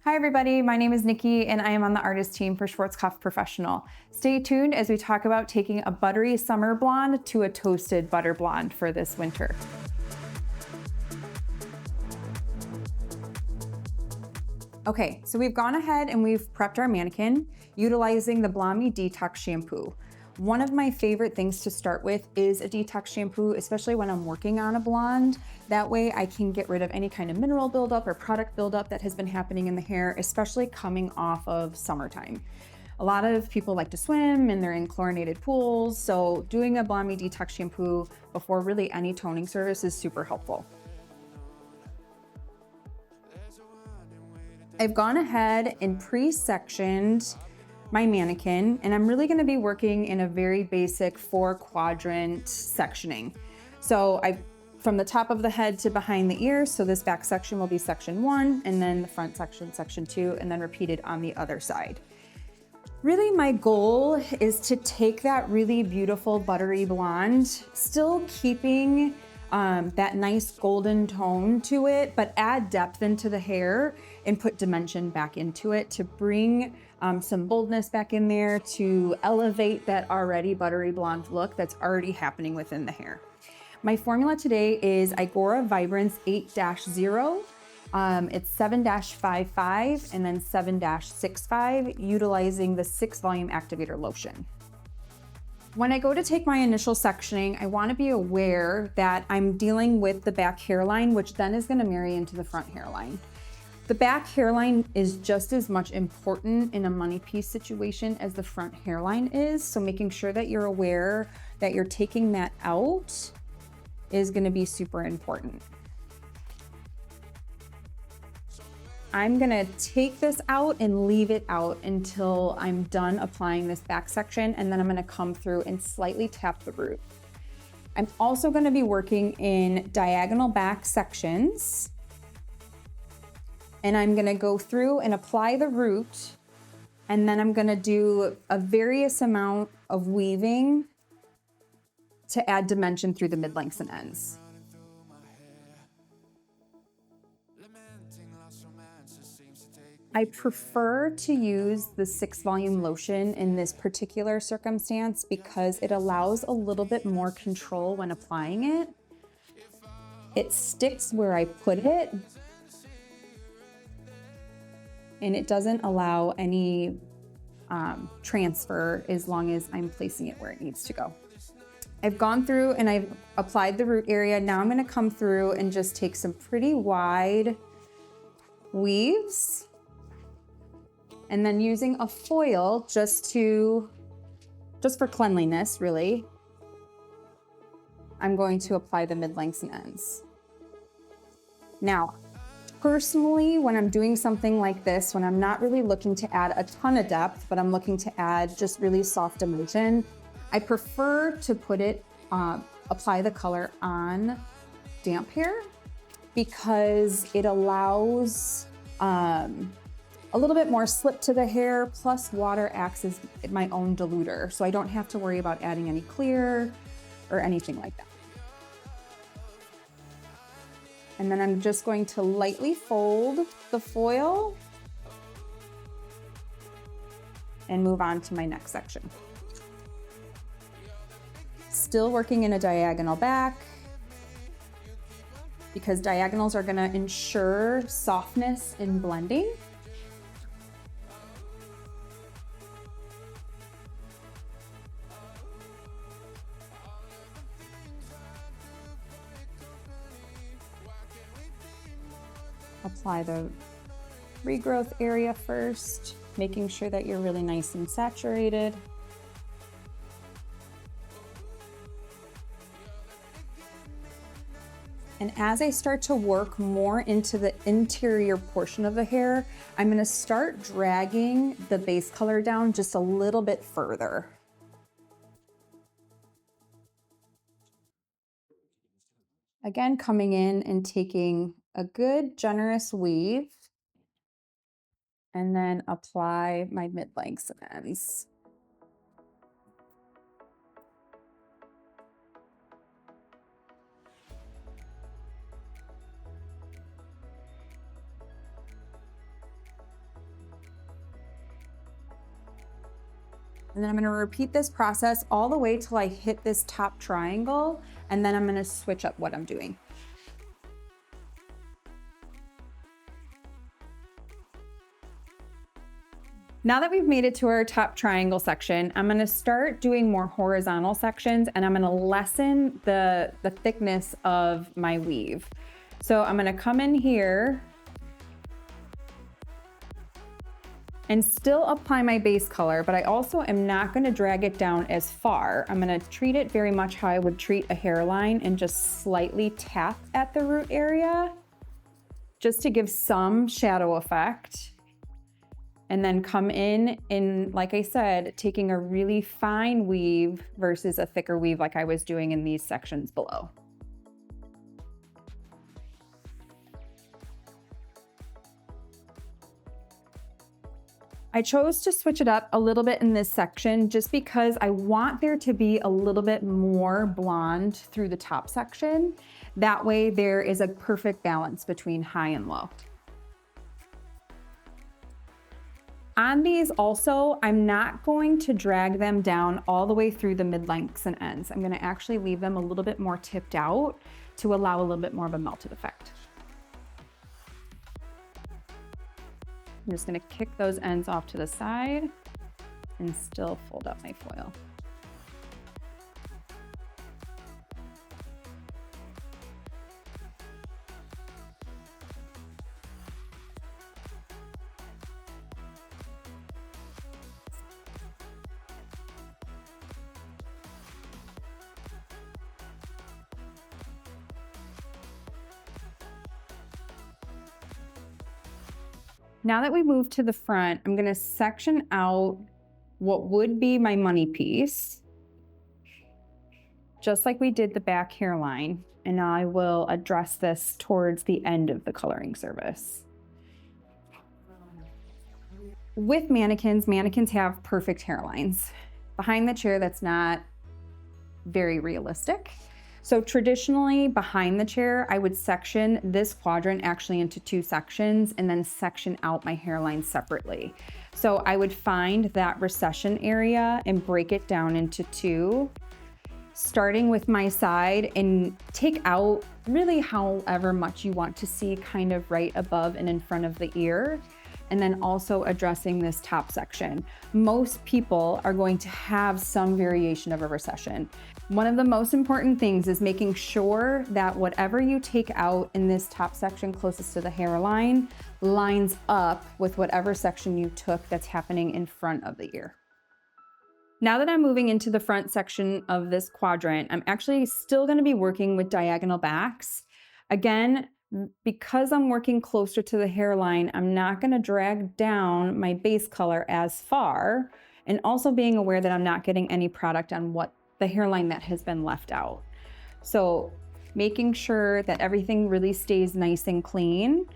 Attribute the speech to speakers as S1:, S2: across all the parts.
S1: Hi everybody, my name is Nikki and I am on the artist team for Schwarzkopf Professional. Stay tuned as we talk about taking a buttery summer blonde to a toasted butter blonde for this winter. Okay, so we've gone ahead and we've prepped our mannequin utilizing the Blondie Detox Shampoo. One of my favorite things to start with is a detox shampoo, especially when I'm working on a blonde. That way I can get rid of any kind of mineral buildup or product buildup that has been happening in the hair, especially coming off of summertime. A lot of people like to swim and they're in chlorinated pools, so doing a Blondie Detox Shampoo before really any toning service is super helpful. I've gone ahead and pre-sectioned my mannequin, and I'm really gonna be working in a very basic 4-quadrant sectioning. So from the top of the head to behind the ears, so this back section will be section 1, and then the front section 2, and then repeated on the other side. Really, my goal is to take that really beautiful buttery blonde, still keeping that nice golden tone to it, but add depth into the hair and put dimension back into it to bring some boldness back in there, to elevate that already buttery blonde look that's already happening within the hair. My formula today is IGORA VIBRANCE 8-0. It's 7-55 and then 7-65, utilizing the 6-volume Activator Lotion. When I go to take my initial sectioning, I want to be aware that I'm dealing with the back hairline, which then is going to marry into the front hairline. The back hairline is just as much important in a money piece situation as the front hairline is, so making sure that you're aware that you're taking that out is going to be super important. I'm gonna take this out and leave it out until I'm done applying this back section, and then I'm gonna come through and slightly tap the root. I'm also gonna be working in diagonal back sections, and I'm gonna go through and apply the root, and then I'm gonna do a various amount of weaving to add dimension through the mid-lengths and ends. I prefer to use the 6-volume lotion in this particular circumstance because it allows a little bit more control when applying it. It sticks where I put it, and it doesn't allow any transfer as long as I'm placing it where it needs to go. I've gone through and I've applied the root area. Now I'm gonna come through and just take some pretty wide weaves, and then using a foil just for cleanliness, really, I'm going to apply the mid-lengths and ends. Now, personally, when I'm doing something like this, when I'm not really looking to add a ton of depth, but I'm looking to add just really soft dimension, I prefer to put it, apply the color on damp hair because it allows a little bit more slip to the hair, plus water acts as my own diluter, so I don't have to worry about adding any clear or anything like that. And then I'm just going to lightly fold the foil and move on to my next section. Still working in a diagonal back because diagonals are going to ensure softness in blending. Apply the regrowth area first, making sure that you're really nice and saturated. And as I start to work more into the interior portion of the hair, I'm going to start dragging the base color down just a little bit further. Again, coming in and taking a good generous weave and then apply my mid-lengths and ends. And then I'm gonna repeat this process all the way till I hit this top triangle, and then I'm gonna switch up what I'm doing. Now that we've made it to our top triangle section, I'm gonna start doing more horizontal sections, and I'm gonna lessen the thickness of my weave. So I'm gonna come in here and still apply my base color, but I also am not gonna drag it down as far. I'm gonna treat it very much how I would treat a hairline and just slightly tap at the root area just to give some shadow effect. And then come in and, like I said, taking a really fine weave versus a thicker weave like I was doing in these sections below. I chose to switch it up a little bit in this section just because I want there to be a little bit more blonde through the top section. That way there is a perfect balance between high and low. On these also, I'm not going to drag them down all the way through the mid-lengths and ends. I'm gonna actually leave them a little bit more tipped out to allow a little bit more of a melted effect. I'm just gonna kick those ends off to the side and still fold up my foil. Now that we move to the front, I'm gonna section out what would be my money piece, just like we did the back hairline, and I will address this towards the end of the coloring service. With mannequins, mannequins have perfect hairlines. Behind the chair, that's not very realistic. So traditionally behind the chair, I would section this quadrant actually into 2 sections and then section out my hairline separately. So I would find that recession area and break it down into 2, starting with my side, and take out really however much you want to see kind of right above and in front of the ear. And then also addressing this top section. Most people are going to have some variation of a recession. One of the most important things is making sure that whatever you take out in this top section closest to the hairline lines up with whatever section you took that's happening in front of the ear. Now that I'm moving into the front section of this quadrant, I'm actually still gonna be working with diagonal backs. Again, because I'm working closer to the hairline, I'm not gonna drag down my base color as far, and also being aware that I'm not getting any product on what the hairline that has been left out. So making sure that everything really stays nice and clean.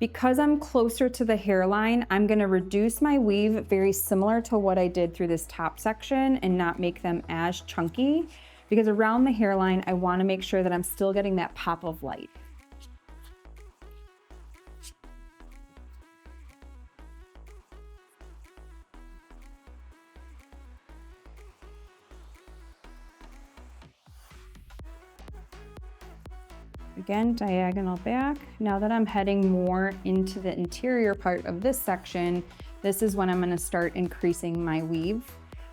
S1: Because I'm closer to the hairline, I'm gonna reduce my weave very similar to what I did through this top section and not make them as chunky, because around the hairline, I wanna make sure that I'm still getting that pop of light. Again, diagonal back. Now that I'm heading more into the interior part of this section, this is when I'm gonna start increasing my weave.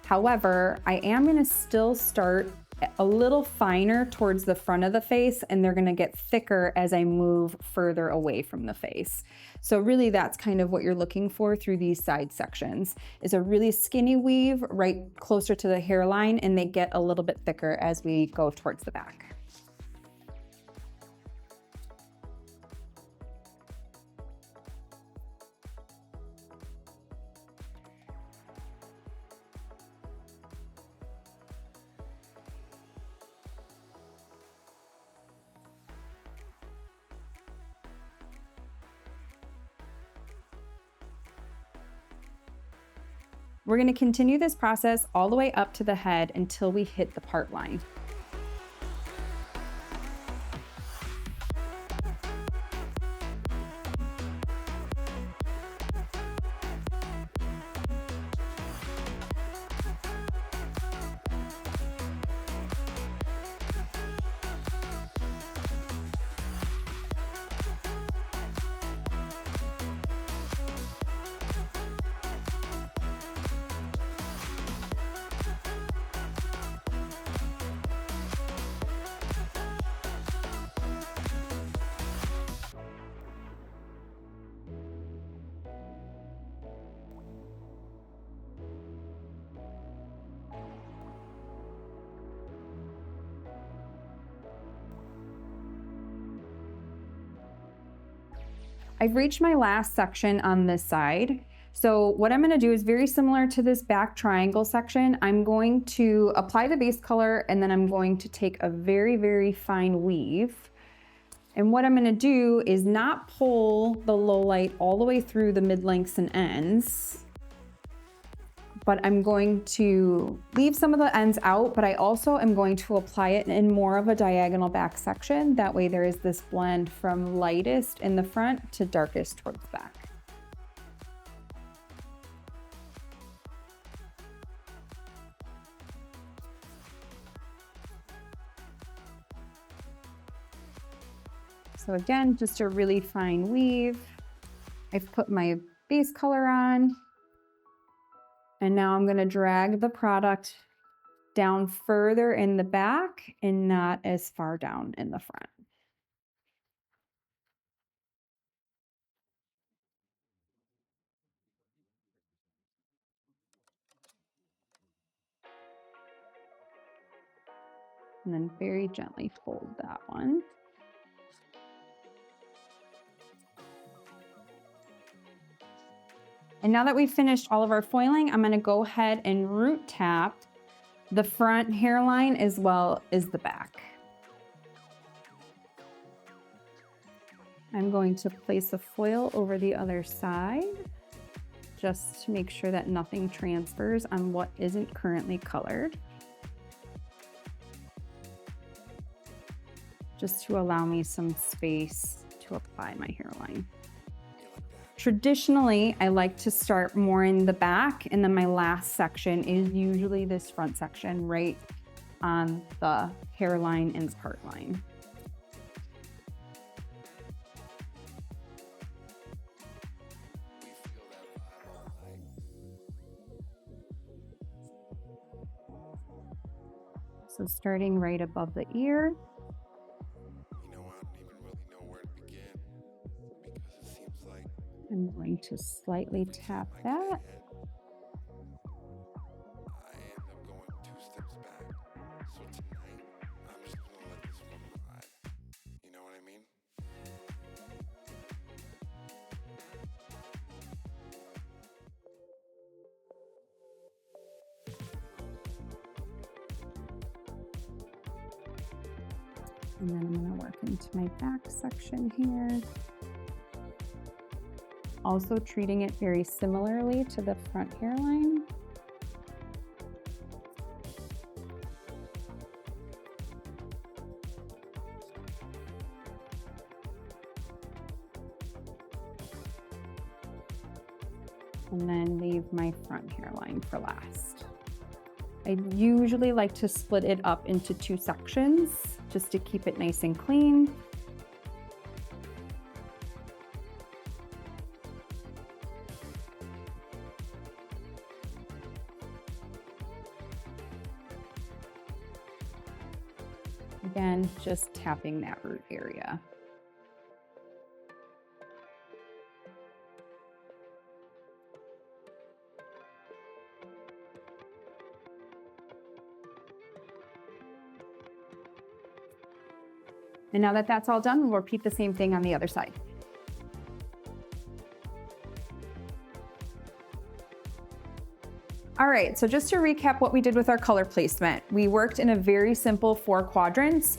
S1: However, I am gonna still start a little finer towards the front of the face, and they're gonna get thicker as I move further away from the face. So really that's kind of what you're looking for through these side sections, is a really skinny weave right closer to the hairline, and they get a little bit thicker as we go towards the back. We're going to continue this process all the way up to the head until we hit the part line. I've reached my last section on this side. So what I'm gonna do is very similar to this back triangle section. I'm going to apply the base color and then I'm going to take a very, very fine weave. And what I'm gonna do is not pull the low light all the way through the mid-lengths and ends, but I'm going to leave some of the ends out, but I also am going to apply it in more of a diagonal back section. That way there is this blend from lightest in the front to darkest towards the back. So again, just a really fine weave. I've put my base color on, and now I'm gonna drag the product down further in the back and not as far down in the front. And then very gently fold that one. And now that we've finished all of our foiling, I'm gonna go ahead and root tap the front hairline as well as the back. I'm going to place a foil over the other side just to make sure that nothing transfers on what isn't currently colored. Just to allow me some space to apply my hairline. Traditionally, I like to start more in the back, and then my last section is usually this front section right on the hairline and part line. So starting right above the ear. I'm going to slightly tap that. And then I'm going to work into my back section here. Also treating it very similarly to the front hairline. And then leave my front hairline for last. I usually like to split it up into 2 sections just to keep it nice and clean. Again, just tapping that root area. And now that that's all done, we'll repeat the same thing on the other side. All right, so just to recap what we did with our color placement, we worked in a very simple 4 quadrants,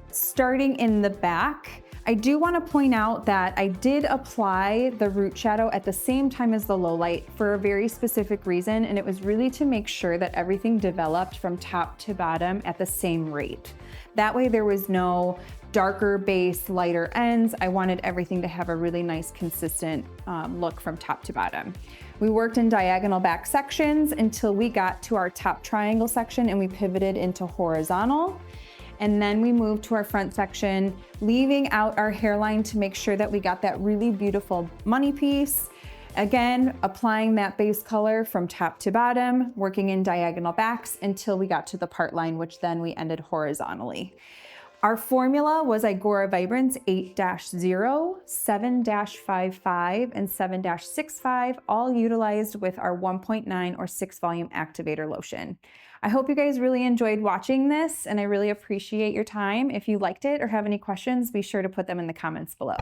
S1: starting in the back. I do want to point out that I did apply the root shadow at the same time as the low light for a very specific reason, and it was really to make sure that everything developed from top to bottom at the same rate. That way there was no darker base, lighter ends. I wanted everything to have a really nice consistent look from top to bottom. We worked in diagonal back sections until we got to our top triangle section and we pivoted into horizontal. And then we moved to our front section, leaving out our hairline to make sure that we got that really beautiful money piece. Again, applying that base color from top to bottom, working in diagonal backs until we got to the part line, which then we ended horizontally. Our formula was IGORA VIBRANCE 8-0, 7-55, and 7-65, all utilized with our 1.9 or 6 volume activator lotion. I hope you guys really enjoyed watching this, and I really appreciate your time. If you liked it or have any questions, be sure to put them in the comments below.